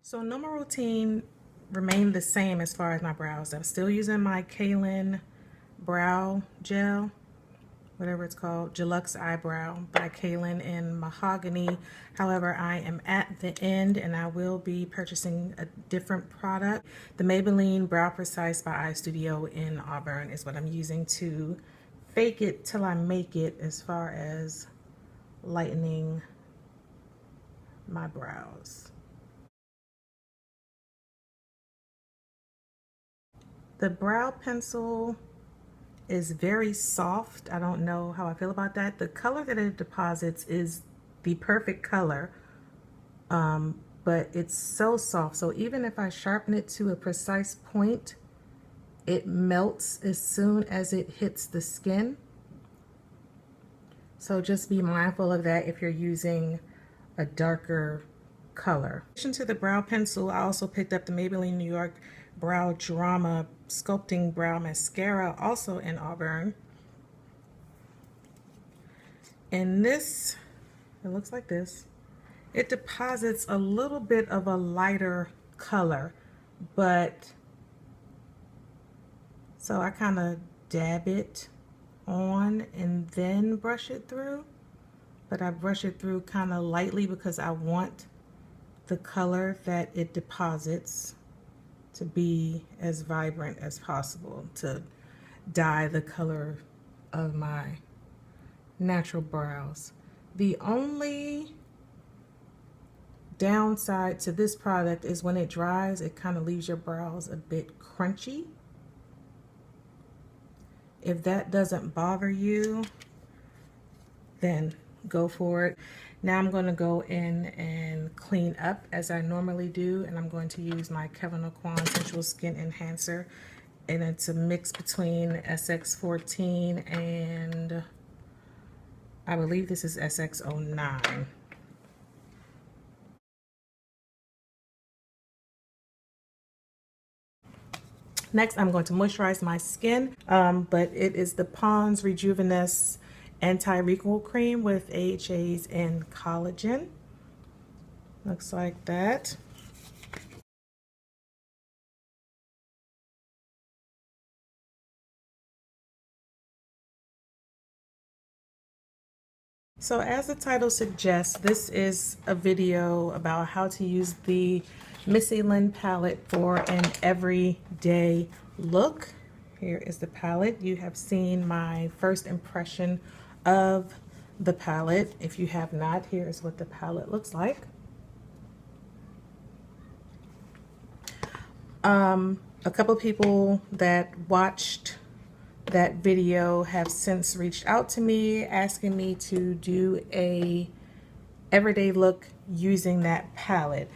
So normal routine remained the same as far as my brows. I'm still using my Kaylin brow gel, whatever it's called, Deluxe Eyebrow by Kaylin in Mahogany. However, I am at the end and I will be purchasing a different product. The Maybelline Brow Precise by Eye Studio in Auburn is what I'm using to fake it till I make it as far as lightening my brows. The brow pencil is very soft. I don't know how I feel about that. The color that it deposits is the perfect color, but it's so soft. So even if I sharpen it to a precise point, it melts as soon as it hits the skin. So just be mindful of that if you're using a darker color. In addition to the brow pencil, I also picked up the Maybelline New York Brow Drama Sculpting Brow Mascara, also in Auburn. And this, it looks like this. It deposits a little bit of a lighter color, but so I kind of dab it on and then brush it through. But I brush it through kind of lightly because I want the color that it deposits to be as vibrant as possible, to dye the color of my natural brows. The only downside to this product is when it dries, it kind of leaves your brows a bit crunchy. If that doesn't bother you, then go for it. Now I'm going to go in and clean up as I normally do, and I'm going to use my Kevin Aucoin Sensual Skin Enhancer, and it's a mix between SX14 and I believe this is SX09. Next, I'm going to moisturize my skin, but it is the Pond's Rejuveness Anti-Wrinkle Cream with AHAs and collagen. Looks like that. So as the title suggests, this is a video about how to use the Missy Lynn palette for an everyday look. Here is the palette. You have seen my first impression of the palette. If you have not, here is what the palette looks like. A couple people that watched that video have since reached out to me asking me to do a everyday look using that palette.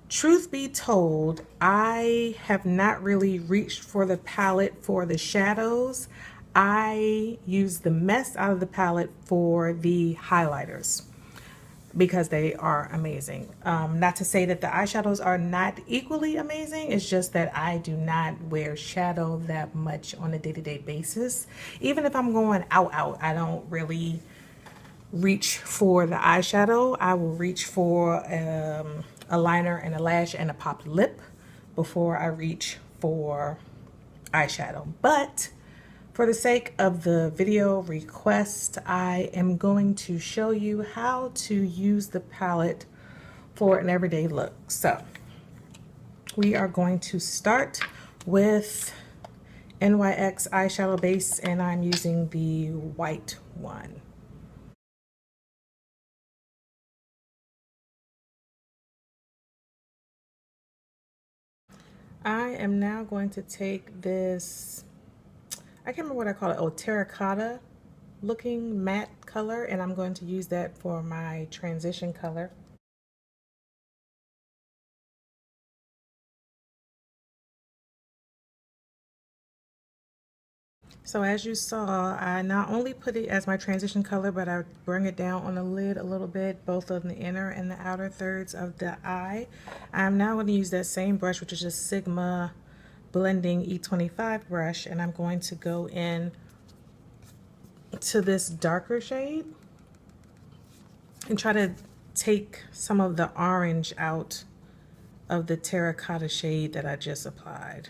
Truth be told, I have not really reached for the palette for the shadows. I use the mess out of the palette for the highlighters because they are amazing. Not to say that the eyeshadows are not equally amazing, it's just that I do not wear shadow that much on a day-to-day basis. Even if I'm going out, I don't really reach for the eyeshadow. I will reach for a liner and a lash and a popped lip before I reach for eyeshadow. But for the sake of the video request, I am going to show you how to use the palette for an everyday look. So we are going to start with NYX eyeshadow base, and I'm using the white one. I am now going to take this, I can't remember what I call it, oh, terracotta looking matte color, and I'm going to use that for my transition color. So as you saw, I not only put it as my transition color, but I bring it down on the lid a little bit, both on the inner and the outer thirds of the eye. I'm now going to use that same brush, which is a Sigma Blending E25 brush, and I'm going to go in to this darker shade and try to take some of the orange out of the terracotta shade that I just applied.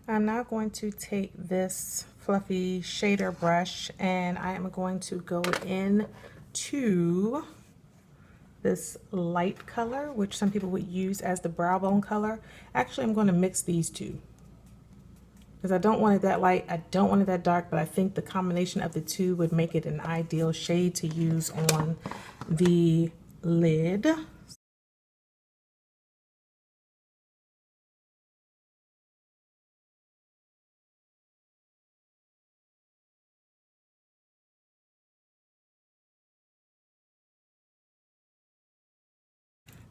I'm now going to take this fluffy shader brush and I am going to go in to this light color, which some people would use as the brow bone color. Actually, I'm going to mix these two because I don't want it that light, I don't want it that dark, but I think the combination of the two would make it an ideal shade to use on the lid.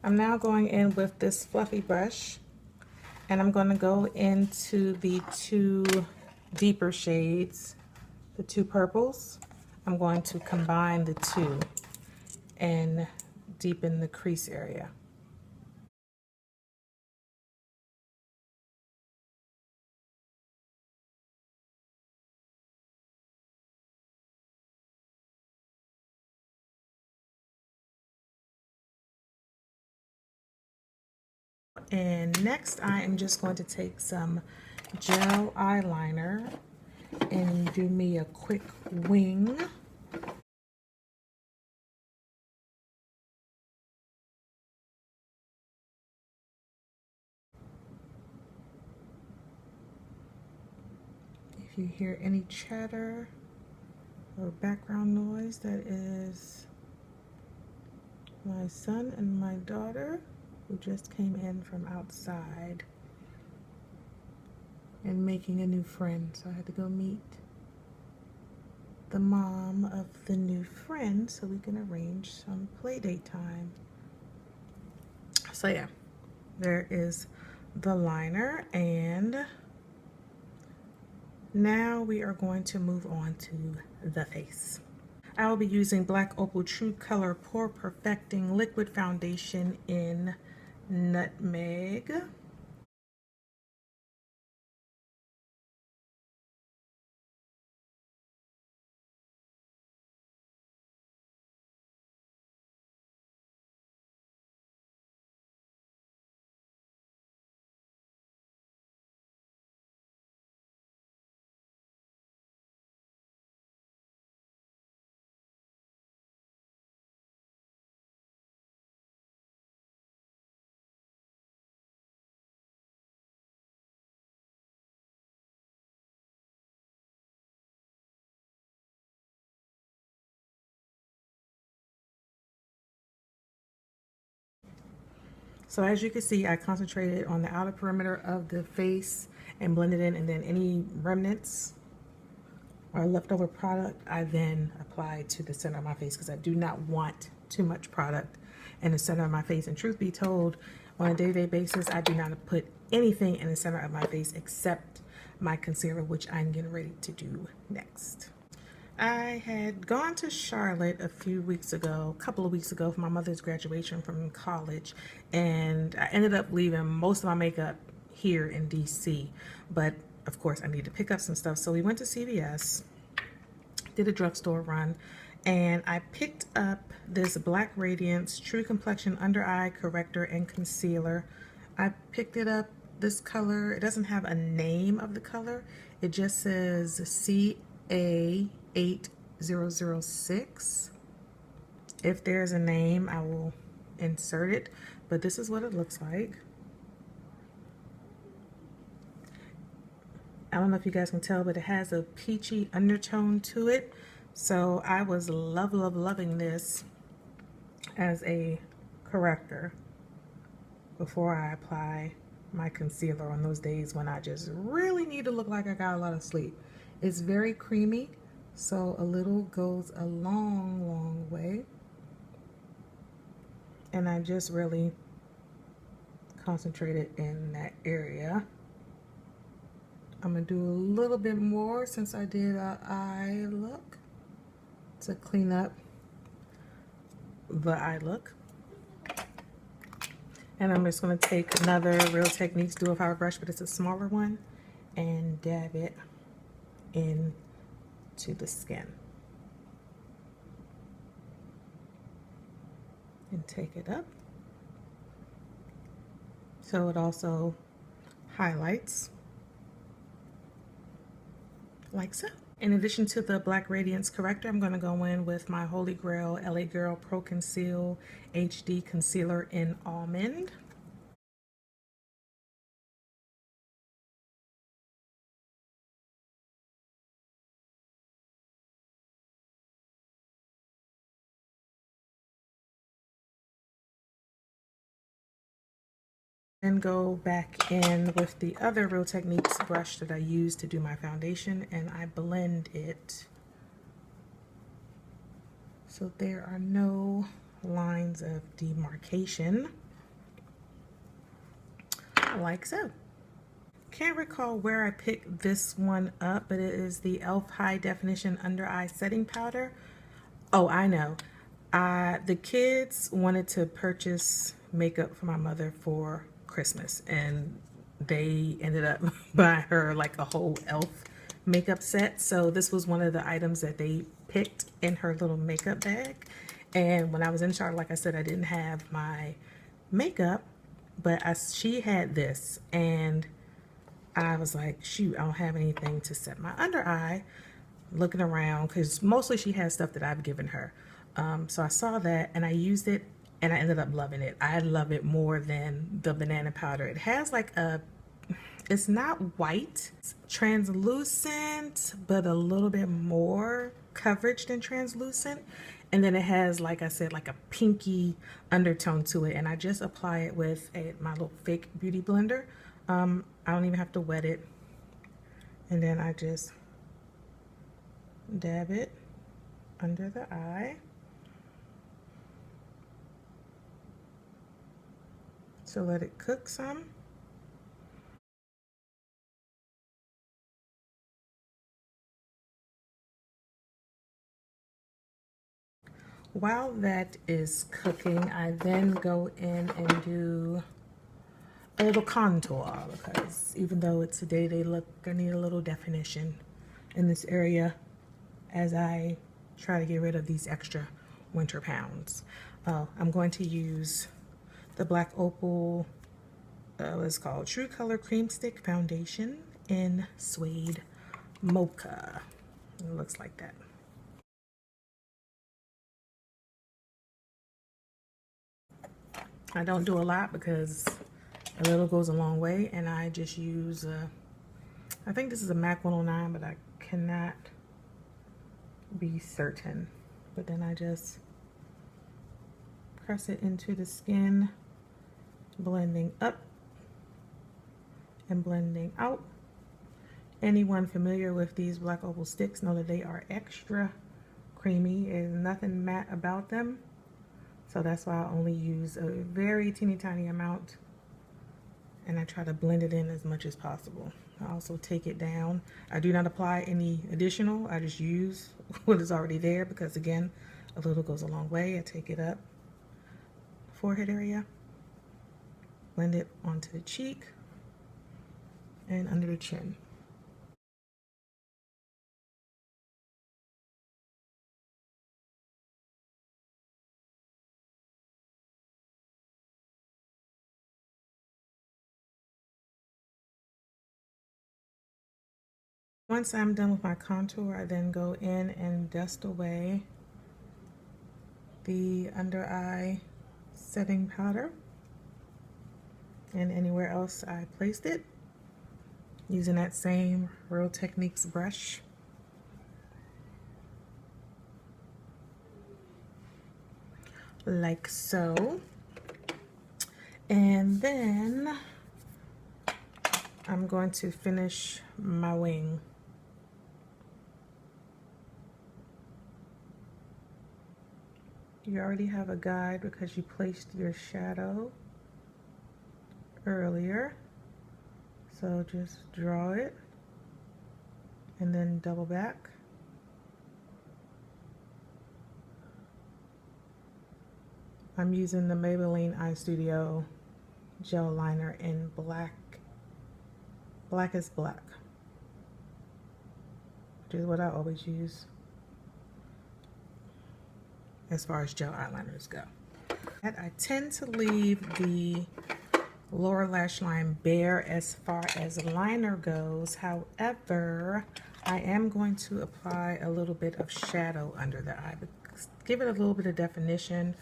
I'm now going in with this fluffy brush and I'm going to go into the two deeper shades, the two purples. I'm going to combine the two and deepen the crease area. And next I am just going to take some gel eyeliner and do me a quick wing. If you hear any chatter or background noise, that is my son and my daughter who just came in from outside and making a new friend. So I had to go meet the mom of the new friend so we can arrange some play date time. So yeah, there is the liner, and now we are going to move on to the face. I will be using Black Opal True Color Pore Perfecting Liquid Foundation in Nutmeg. So as you can see, I concentrated on the outer perimeter of the face and blended in, and then any remnants or leftover product I then applied to the center of my face because I do not want too much product in the center of my face. And truth be told, on a day-to-day basis, I do not put anything in the center of my face except my concealer, which I'm getting ready to do next. I had gone to Charlotte a couple of weeks ago for my mother's graduation from college, and I ended up leaving most of my makeup here in DC, but of course I need to pick up some stuff. So we went to CVS, did a drugstore run, and I picked up this Black Radiance True Complexion Under Eye Corrector and Concealer. I picked it up, this color, it doesn't have a name of the color, it just says CA8006. If there's a name, I will insert it, but this is what it looks like. I don't know if you guys can tell, but it has a peachy undertone to it. So I was loving this as a corrector before I apply my concealer on those days when I just really need to look like I got a lot of sleep. It's very creamy, so a little goes a long way. And I just really concentrated in that area. I'm gonna do a little bit more since I did an eye look to clean up the eye look. And I'm just gonna take another Real Techniques Dual Power brush, but it's a smaller one, and dab it into the skin. And take it up. So it also highlights like so. In addition to the Black Radiance Corrector, I'm going to go in with my Holy Grail LA Girl Pro Conceal HD Concealer in Almond. And go back in with the other Real Techniques brush that I used to do my foundation, and I blend it so there are no lines of demarcation, like so. Can't recall where I picked this one up, but it is the e.l.f. High Definition Under Eye Setting Powder. Oh, I know. The kids wanted to purchase makeup for my mother for Christmas, and they ended up buying her like a whole e.l.f. makeup set. So this was one of the items that they picked in her little makeup bag. And when I was in Charlotte, like I said, I didn't have my makeup, but she had this, and I was like, shoot, I don't have anything to set my under eye. Looking around, because mostly she has stuff that I've given her. So I saw that and I used it, and I ended up loving it. I love it more than the banana powder. It has like a, it's not white, it's translucent, but a little bit more coverage than translucent. And then it has, like I said, like a pinky undertone to it. And I just apply it with my little fake beauty blender. I don't even have to wet it. And then I just dab it under the eye. So let it cook some. While that is cooking, I then go in and do a little contour, because even though it's a day-to-day look, I need a little definition in this area as I try to get rid of these extra winter pounds. I'm going to use the Black Opal, what's called True Color Cream Stick Foundation in Suede Mocha. It looks like that. I don't do a lot because a little goes a long way, and I just use, I think this is a MAC 109, but I cannot be certain. But then I just press it into the skin, blending up and blending out. Anyone familiar with these Black Opal sticks know that they are extra creamy. There's nothing matte about them. So that's why I only use a very teeny tiny amount, and I try to blend it in as much as possible. I also take it down. I do not apply any additional. I just use what is already there, because again, a little goes a long way. I take it up, forehead area, blend it onto the cheek and under the chin. Once I'm done with my contour, I then go in and dust away the under eye setting powder and anywhere else I placed it, using that same Real Techniques brush. Like so. And then I'm going to finish my wing. You already have a guide because you placed your shadow earlier. So just draw it and then double back. I'm using the Maybelline Eye Studio gel liner in black. Black is black. which is what I always use as far as gel eyeliners go. And I tend to leave the lower lash line bare as far as liner goes. However, I am going to apply a little bit of shadow under the eye, give it a little bit of definition.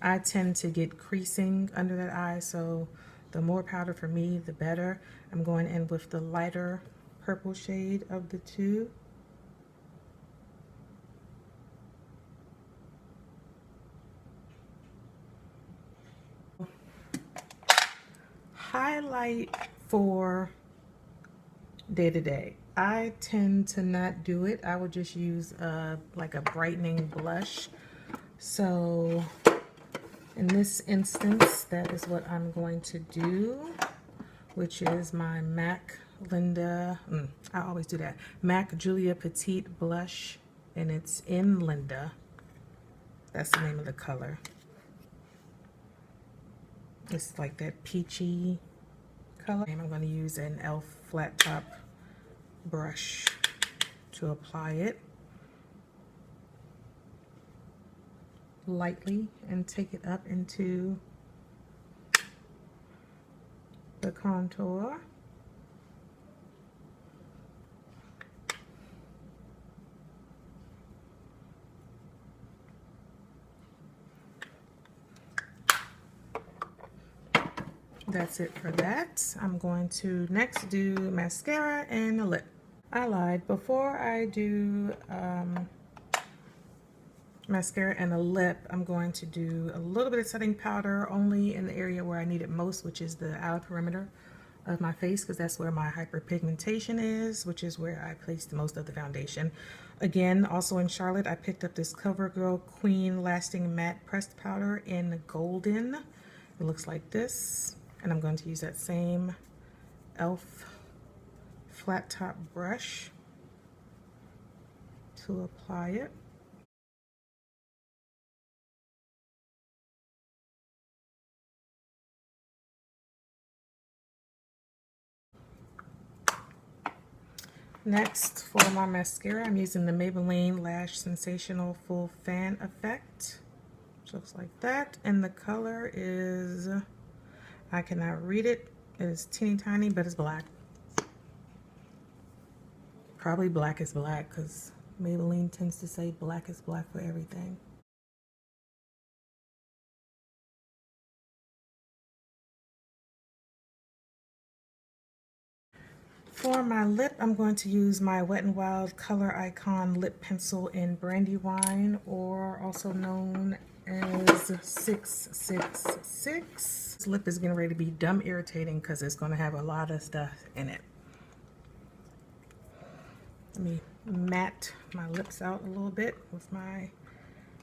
I tend to get creasing under that eye, so the more powder for me, the better. I'm going in with the lighter purple shade of the two. Highlight for day to day. I tend to not do it. I would just use like a brightening blush. So in this instance, that is what I'm going to do, which is my MAC Linda, I always do that, MAC Julia Petite blush, and it's in Linda. That's the name of the color. It's like that peachy color. And I'm going to use an e.l.f. flat top brush to apply it lightly and take it up into the contour. That's it for that. I'm going to next do mascara and a lip. I lied. Before I do mascara and a lip, I'm going to do a little bit of setting powder only in the area where I need it most, which is the outer perimeter of my face, because that's where my hyperpigmentation is, which is where I place the most of the foundation. Again, also in Charlotte, I picked up this CoverGirl Queen Lasting Matte Pressed Powder in Golden. It looks like this. And I'm going to use that same e.l.f. flat top brush to apply it. Next, for my mascara, I'm using the Maybelline Lash Sensational Full Fan Effect, which looks like that. And the color is, I cannot read it. It is teeny tiny, but it's black. Probably black is black, because Maybelline tends to say black is black for everything. For my lip, I'm going to use my Wet n Wild Color Icon Lip Pencil in Brandywine, or also known as 666. This lip is getting ready to be dumb irritating because it's going to have a lot of stuff in it. Let me matte my lips out a little bit with my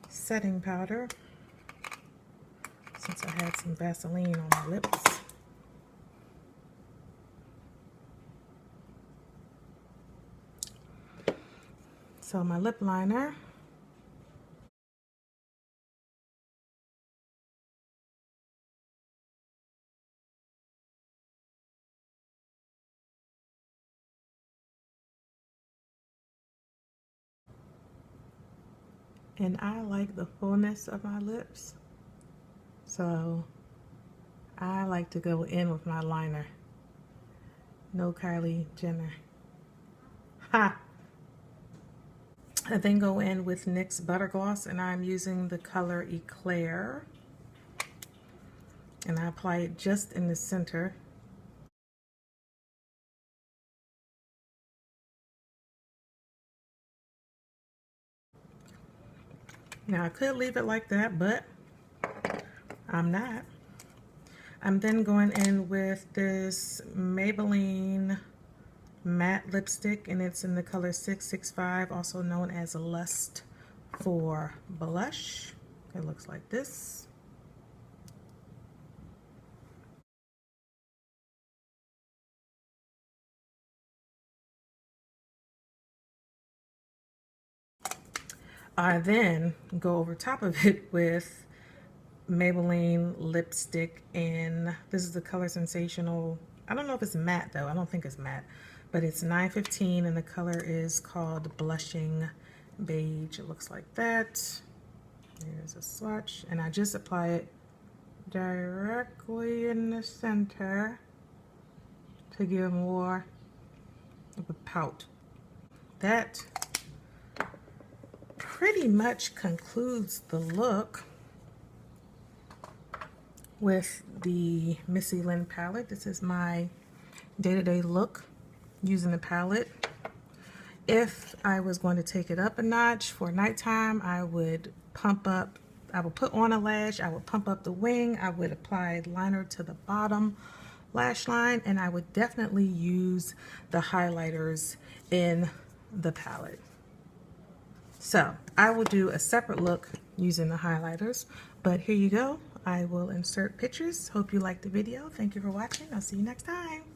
setting powder, since I had some Vaseline on my lips. So my lip liner, and I like the fullness of my lips, so I like to go in with my liner. No Kylie Jenner. Ha! I then go in with NYX Butter Gloss, and I'm using the color Eclair, and I apply it just in the center. Now I could leave it like that, but I'm not. I'm then going in with this Maybelline matte lipstick, and it's in the color 665, also known as Lust for Blush. It looks like this. I then go over top of it with Maybelline lipstick in, this is the color Sensational I don't know if it's matte though. I don't think it's matte, but it's $9.15 and the color is called Blushing Beige. It looks like that. Here's a swatch, and I just apply it directly in the center to give more of a pout. That pretty much concludes the look with the Missy Lynn palette. This is my day-to-day look using the palette. If I was going to take it up a notch for nighttime, I would put on a lash, I would pump up the wing, I would apply liner to the bottom lash line, and I would definitely use the highlighters in the palette. So I will do a separate look using the highlighters, but here you go. I will insert pictures. Hope you liked the video. Thank you for watching. I'll see you next time.